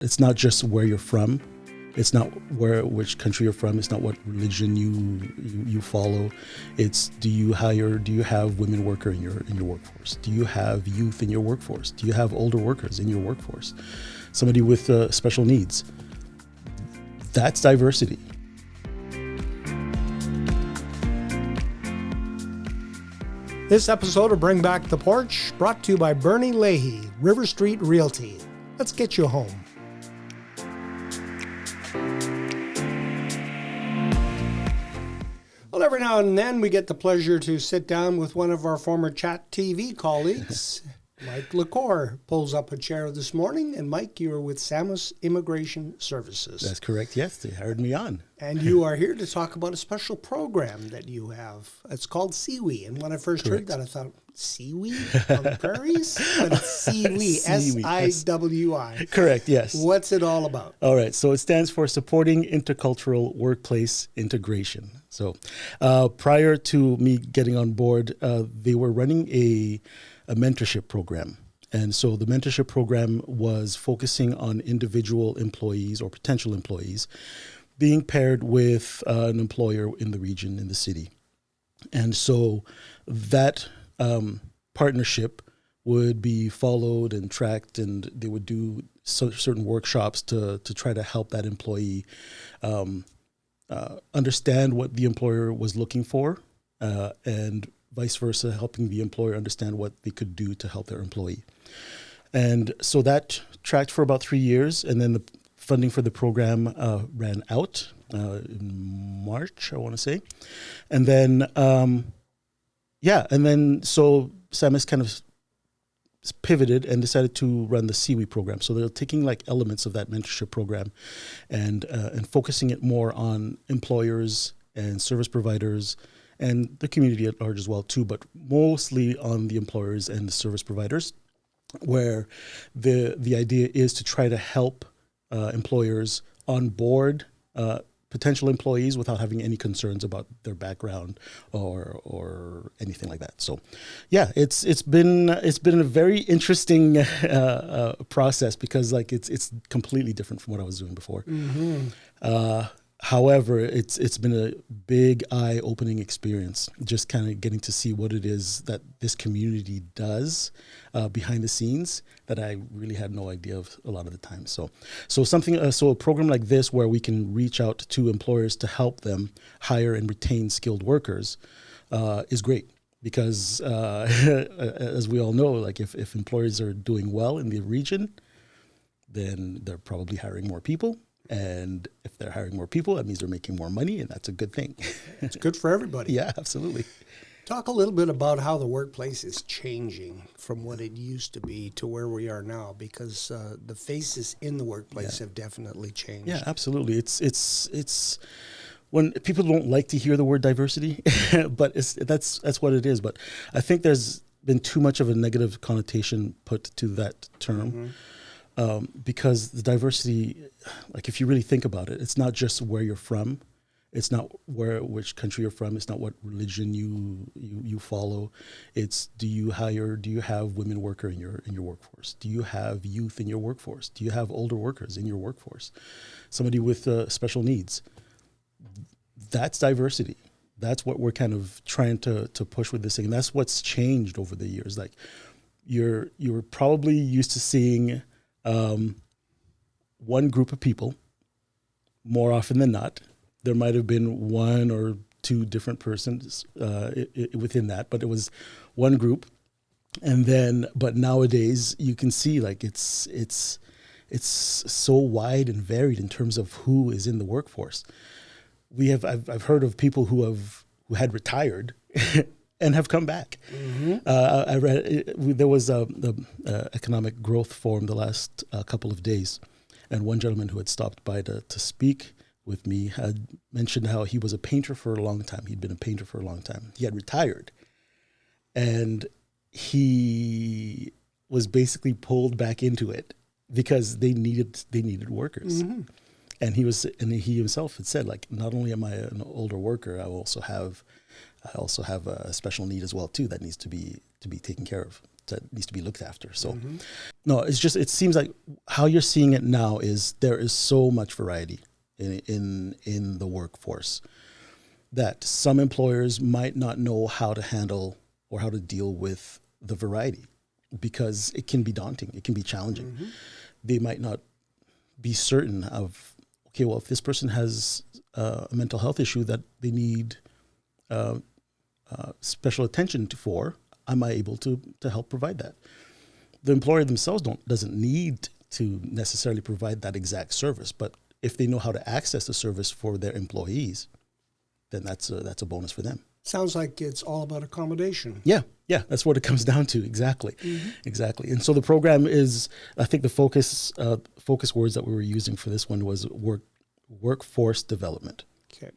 It's not just where you're from. It's not which country you're from. It's not what religion you follow. It's do you have women worker in your workforce? Do you have youth in your workforce? Do you have older workers in your workforce? Somebody with special needs. That's diversity. This episode of Bring Back the Porch, brought to you by Bernie Leahy, River Street Realty. Let's get you home. Well, every now and then we get the pleasure to sit down with one of our former Chat TV colleagues. Mike Lecorps pulls up a chair this morning. And Mike, you are with Samus Immigration Services. That's correct. Yes, they hired me on. And you are here to talk about a special program that you have. It's called SIWI. And when I first heard that, I thought, SIWI on the prairies? But it's SIWI, S-I-W-I. Correct, yes. What's it all about? All right, so it stands for Supporting Intercultural Workplace Integration. So prior to me getting on board, they were running a mentorship program. And so the mentorship program was focusing on individual employees or potential employees being paired with an employer in the region, in the city. And so that partnership would be followed and tracked, and they would do certain workshops to try to help that employee understand what the employer was looking for, and vice versa, helping the employer understand what they could do to help their employee. And so that tracked for about 3 years, and then the funding for the program ran out in March, I want to say. And then, so Samus kind of pivoted and decided to run the SIWI program. So they're taking like elements of that mentorship program and focusing it more on employers and service providers and the community at large as well too, but mostly on the employers and the service providers, where the idea is to try to help employers onboard potential employees without having any concerns about their background or anything like that. So, yeah, it's been a very interesting process because like it's completely different from what I was doing before. Mm-hmm. However, it's been a big eye-opening experience, just kind of getting to see what it is that this community does behind the scenes that I really had no idea of a lot of the time. So a program like this where we can reach out to employers to help them hire and retain skilled workers is great because, as we all know, like if employers are doing well in the region, then they're probably hiring more people. And if they're hiring more people, that means they're making more money, and that's a good thing. It's good for everybody. Yeah, absolutely. Talk a little bit about how the workplace is changing from what it used to be to where we are now, because the faces in the workplace have definitely changed. Yeah, absolutely. It's when people don't like to hear the word diversity, but that's what it is. But I think there's been too much of a negative connotation put to that term. Mm-hmm. Because the diversity, like if you really think about it, it's not just where you're from. It's not which country you're from. It's not what religion you follow. It's do you have women worker in your workforce? Do you have youth in your workforce? Do you have older workers in your workforce? Somebody with special needs. That's diversity. That's what we're kind of trying to push with this thing. And that's what's changed over the years. Like you're probably used to seeing one group of people more often than not. There might have been one or two different persons within that, but it was one group. And then, but nowadays you can see like it's so wide and varied in terms of who is in the workforce. I've heard of people who had retired and have come back. Mm-hmm. I read there was the economic growth forum the last couple of days, and one gentleman who had stopped by to speak with me had mentioned how he was a painter for a long time. He'd been a painter for a long time. He had retired, and he was basically pulled back into it because they needed workers. Mm-hmm. And he himself had said, like, not only am I an older worker, I also have a special need as well too that needs to be taken care of. that needs to be looked after. So, no, it seems like how you're seeing it now is there is so much variety in the workforce that some employers might not know how to handle or how to deal with the variety, because it can be daunting, it can be challenging. They might not be certain of, okay, well, if this person has a mental health issue that they need special attention for, am I able to help provide that? The employer themselves doesn't need to necessarily provide that exact service, but if they know how to access the service for their employees, then that's a bonus for them. Sounds like it's all about accommodation. Yeah, that's what it comes down to. Exactly. And so the program is, I think the focus words that we were using for this one was workforce development. Okay.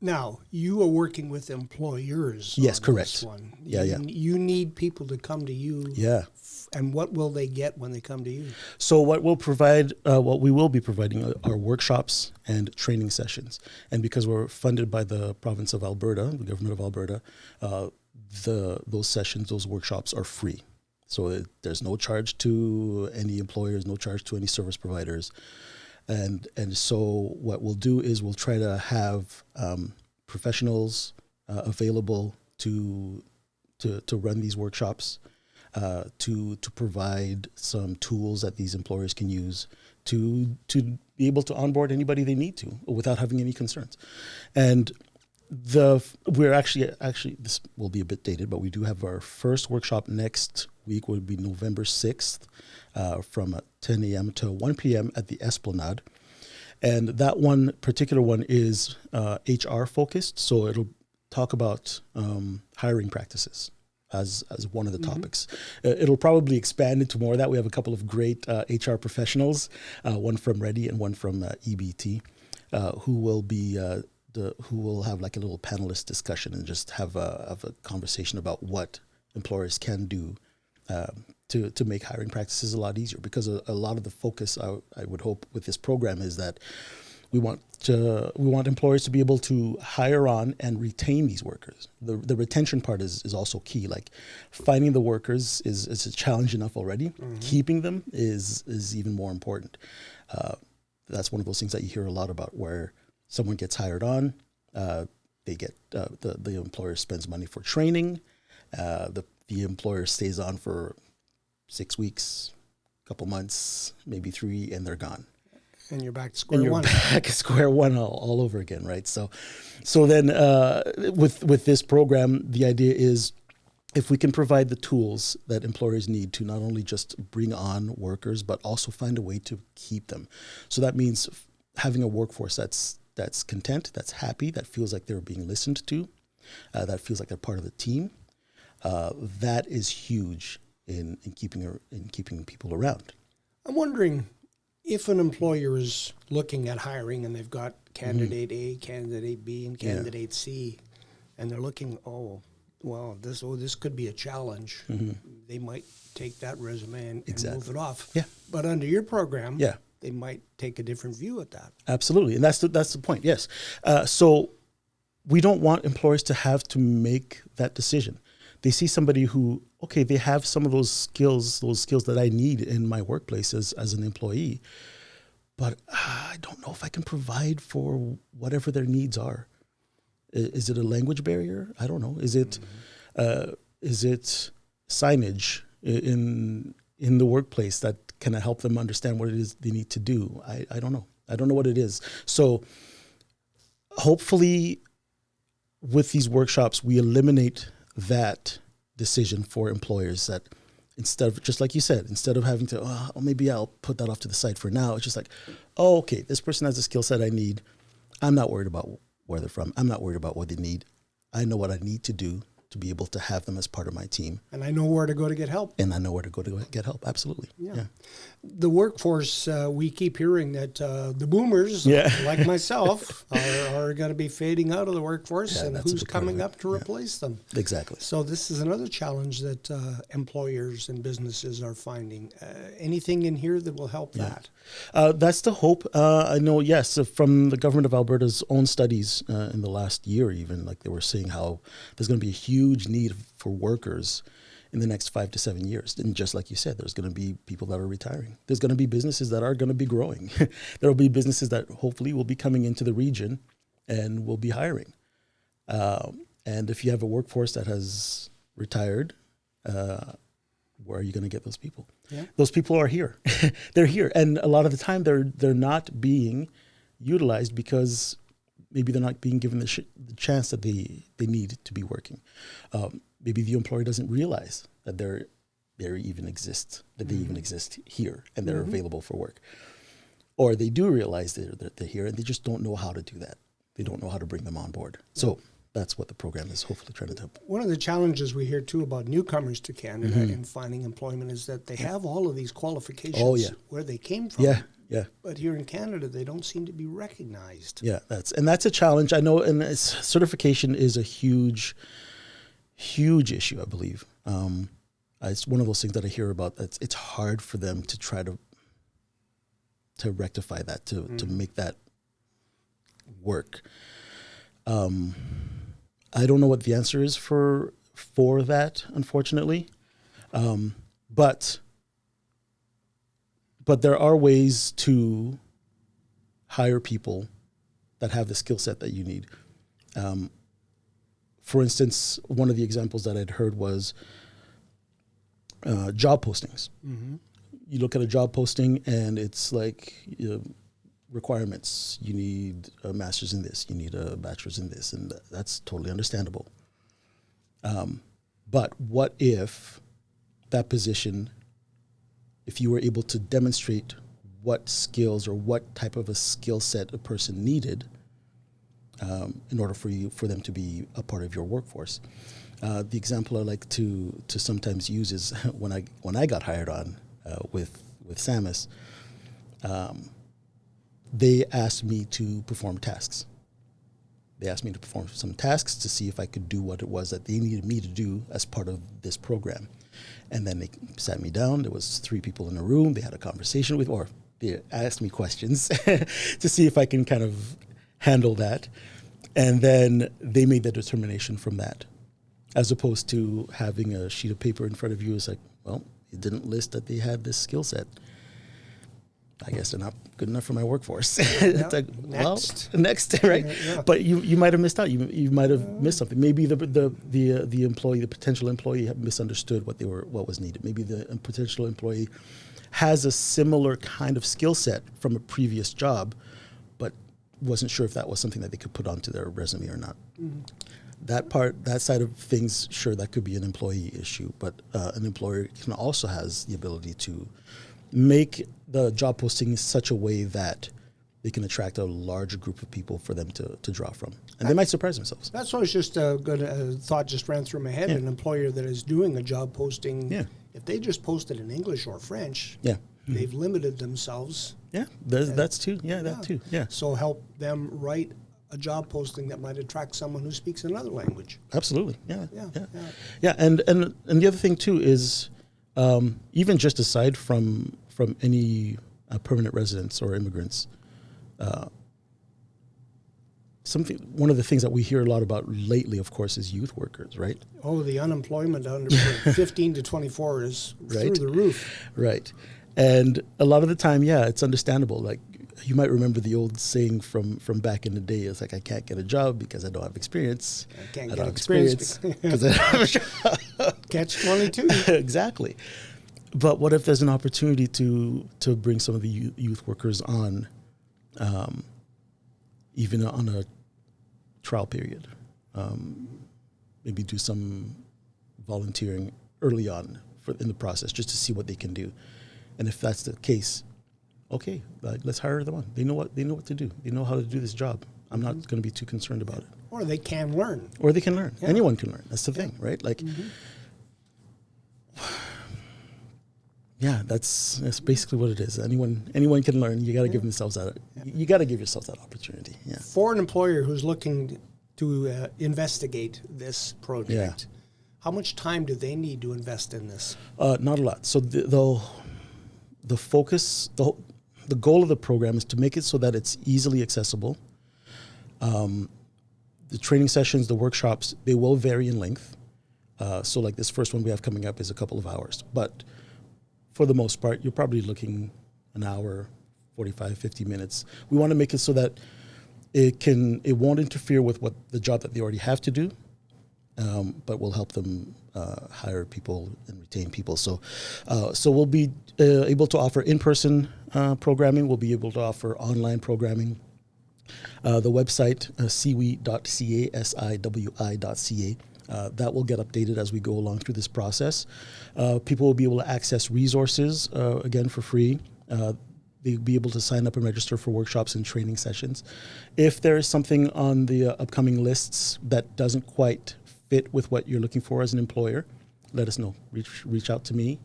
Now, you are working with employers. Yes, on correct. This one. Yeah. You need people to come to you. Yeah. And what will they get when they come to you? So what we will be providing are workshops and training sessions. And because we're funded by the province of Alberta, the government of Alberta, those sessions, those workshops are free. So there's no charge to any employers, no charge to any service providers. And so what we'll do is we'll try to have professionals available to run these workshops, to provide some tools that these employers can use to be able to onboard anybody they need to without having any concerns. And we're actually this will be a bit dated, but we do have our first workshop next week. Will be November 6th from 10 a.m. to 1 p.m. at the Esplanade. And that one particular one is HR focused, so it'll talk about hiring practices as one of the topics. It'll probably expand into more of that. We have a couple of great HR professionals, one from Ready and one from EBT, who will have like a little panelist discussion and just have a conversation about what employers can do to make hiring practices a lot easier. Because a lot of the focus, I would hope, with this program is that we want employers to be able to hire on and retain these workers. The retention part is also key. Like finding the workers is a challenge enough already. Keeping them is even more important. That's one of those things that you hear a lot about, where someone gets hired on, they get the employer spends money for training, the employer stays on for 6 weeks, a couple months, maybe 3, and they're gone. And you're back to square one. Back at square one all over again, right? So then with this program, the idea is, if we can provide the tools that employers need to not only just bring on workers, but also find a way to keep them. So that means having a workforce that's content, that's happy, that feels like they're being listened to, that feels like they're part of the team. That is huge in keeping people around. I'm wondering if an employer is looking at hiring and they've got candidate A, candidate B, and candidate C, and they're looking, this could be a challenge. They might take that resume and move it off. Yeah. But under your program, they might take a different view at that. Absolutely, and that's the point. Yes. So we don't want employers to have to make that decision. They see somebody who, they have some of those skills that I need in my workplace as an employee, but I don't know if I can provide for whatever their needs are. Is it a language barrier? I don't know. Is it signage in the workplace that can help them understand what it is they need to do? I don't know. I don't know what it is. So hopefully with these workshops, we eliminate that decision for employers, that instead of, just like you said, instead of having to, maybe I'll put that off to the side for now, it's just like, this person has the skill set I need. I'm not worried about where they're from. I'm not worried about what they need. I know what I need to do to be able to have them as part of my team. And I know where to go to get help. Absolutely. Yeah. The workforce, we keep hearing that the boomers, like myself, are going to be fading out of the workforce, and who's coming up to replace them? Exactly. So this is another challenge that employers and businesses are finding. Anything in here that will help that? That's the hope. I know, yes, from the government of Alberta's own studies in the last year even, like they were saying how there's going to be a huge need for workers in the next 5 to 7 years. And just like you said, there's going to be people that are retiring. There's going to be businesses that are going to be growing. There will be businesses that hopefully will be coming into the region and will be hiring. And if you have a workforce that has retired, where are you going to get those people? Yeah. Those people are here. They're here. And a lot of the time they're not being utilized because maybe they're not being given the chance that they need to be working. Maybe the employer doesn't realize that they even exist here and they're available for work. Or they do realize that they're here and they just don't know how to do that. They don't know how to bring them on board. So that's what the program is hopefully trying to do. One of the challenges we hear too about newcomers to Canada and finding employment is that they have all of these qualifications where they came from. Yeah. But here in Canada, they don't seem to be recognized. Yeah, that's a challenge. I know, and certification is a huge issue, I believe. It's one of those things that I hear about. It's hard for them to try to rectify that, to make that work. I don't know what the answer is for that, unfortunately. But there are ways to hire people that have the skill set that you need. For instance, one of the examples that I'd heard was job postings. You look at a job posting and it's like requirements. You need a master's in this. You need a bachelor's in this. And that's totally understandable. But what if that position, if you were able to demonstrate what skills or what type of a skill set a person needed in order for them to be a part of your workforce. The example I like to sometimes use is when I got hired on with SAMUS, they asked me to perform tasks. They asked me to perform some tasks to see if I could do what it was that they needed me to do as part of this program. And then they sat me down. There was 3 people in a room. They had a conversation or they asked me questions to see if I can kind of handle that. And then they made the determination from that, as opposed to having a sheet of paper in front of you. It's like, well, it didn't list that they had this skill set. I guess they're not good enough for my workforce. It's like, next, right? Yeah. But you might have missed out. You might have missed something. Maybe the employee, the potential employee, misunderstood what was needed. Maybe the potential employee has a similar kind of skill set from a previous job, but wasn't sure if that was something that they could put onto their resume or not. That side of things, sure, that could be an employee issue, but an employer can also has the ability to make the job posting in such a way that they can attract a larger group of people for them to draw from. And they might surprise themselves. That's always just a good thought just ran through my head. An employer that is doing a job posting, if they just posted in English or French, they've limited themselves. Yeah, that's too. Yeah, that too. Yeah. So help them write a job posting that might attract someone who speaks another language. Absolutely. Yeah. And the other thing too is even just aside from any permanent residents or immigrants, one of the things that we hear a lot about lately, of course, is youth workers, right? Oh, the unemployment under 15 to 24 is through the roof. Right. And a lot of the time, it's understandable. Like, you might remember the old saying from back in the day. It's like, I can't get a job because I don't have experience. I can't get experience because I don't have a job. Catch-22. Exactly. But what if there's an opportunity to bring some of the youth workers on, even on a trial period? Maybe do some volunteering early on in the process just to see what they can do. And if that's the case, okay, let's hire them on. They know what to do. They know how to do this job. I'm not going to be too concerned about it. Or they can learn. Yeah. Anyone can learn. That's the thing, right? Like, that's basically what it is. Anyone can learn. You got to give themselves that. You got to give yourself that opportunity. Yeah. For an employer who's looking to investigate this project, how much time do they need to invest in this? Not a lot. So the focus, the goal of the program is to make it so that it's easily accessible. The training sessions, the workshops, they will vary in length. So like this first one we have coming up is a couple of hours. But for the most part, you're probably looking an hour, 45, 50 minutes. We want to make it so that it won't interfere with what the job that they already have to do, but will help them hire people and retain people. So we'll be able to offer in-person programming. We'll be able to offer online programming. The website, SIWI.ca, SIWI.ca, that will get updated as we go along through this process. People will be able to access resources, again, for free. They'll be able to sign up and register for workshops and training sessions. If there is something on the upcoming lists that doesn't quite fit with what you're looking for as an employer, let us know. Reach out to me.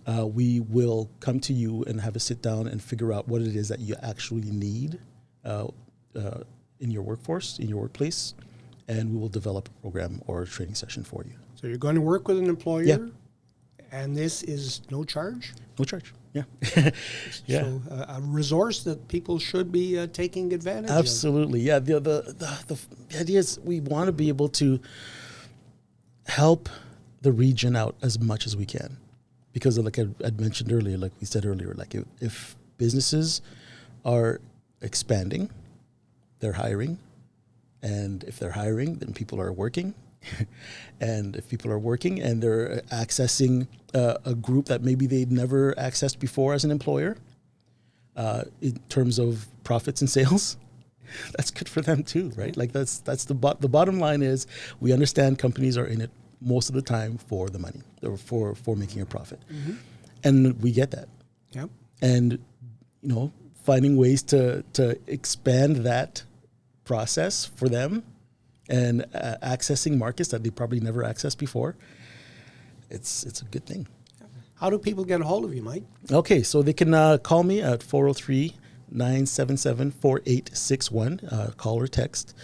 We will come to you and have a sit down and figure out what it is that you actually need in your workforce, in your workplace, and we will develop a program or a training session for you. So you're going to work with an employer, yeah. And this is no charge? No charge, yeah. Yeah. So a resource that people should be taking advantage of. Absolutely, yeah. The idea is we want to be able to help the region out as much as we can. Because like I'd mentioned earlier, like we said earlier, like if businesses are expanding, they're hiring. And if they're hiring, then people are working. And if people are working and they're accessing a group that maybe they'd never accessed before as an employer, in terms of profits and sales, that's good for them too, right? Like that's the bottom line is we understand companies are in it most of the time for the money or for making a profit. Mm-hmm. And we get that. Yep. And, finding ways to expand that process for them and accessing markets that they probably never accessed before, it's a good thing. How do people get a hold of you, Mike? Okay, so they can call me at 403-977-4861, call or text.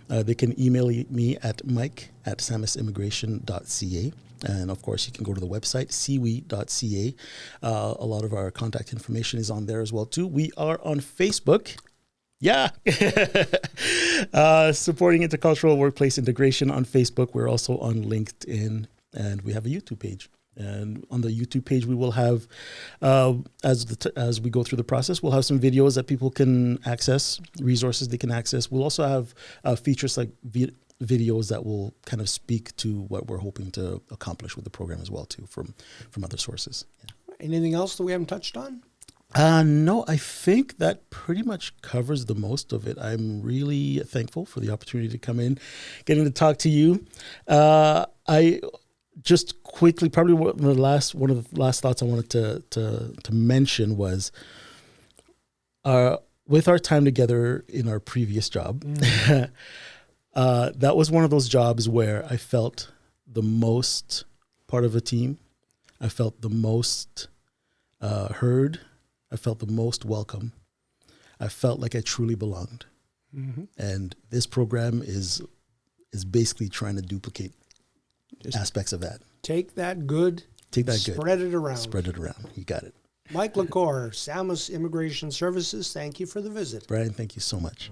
They can email me at mike@samusimmigration.ca. And of course, you can go to the website, siwi.ca. A lot of our contact information is on there as well, too. We are on Facebook. Yeah. Supporting intercultural workplace integration on Facebook. We're also on LinkedIn, and we have a YouTube page. And on the YouTube page, we will have, as we go through the process, we'll have some videos that people can access, resources they can access. We'll also have features like videos that will kind of speak to what we're hoping to accomplish with the program as well, too, from other sources. Yeah. Anything else that we haven't touched on? No, I think that pretty much covers the most of it. I'm really thankful for the opportunity to come in, getting to talk to you. I just quickly, probably one of the last thoughts I wanted to mention was, with our time together in our previous job, that was one of those jobs where I felt the most part of a team. I felt the most heard. I felt the most welcome. I felt like I truly belonged. Mm-hmm. And this program is basically trying to duplicate aspects of that. Take that good. Spread it around. Spread it around. You got it. Mike Lecorps, Samus Immigration Services, thank you for the visit. Brian, thank you so much.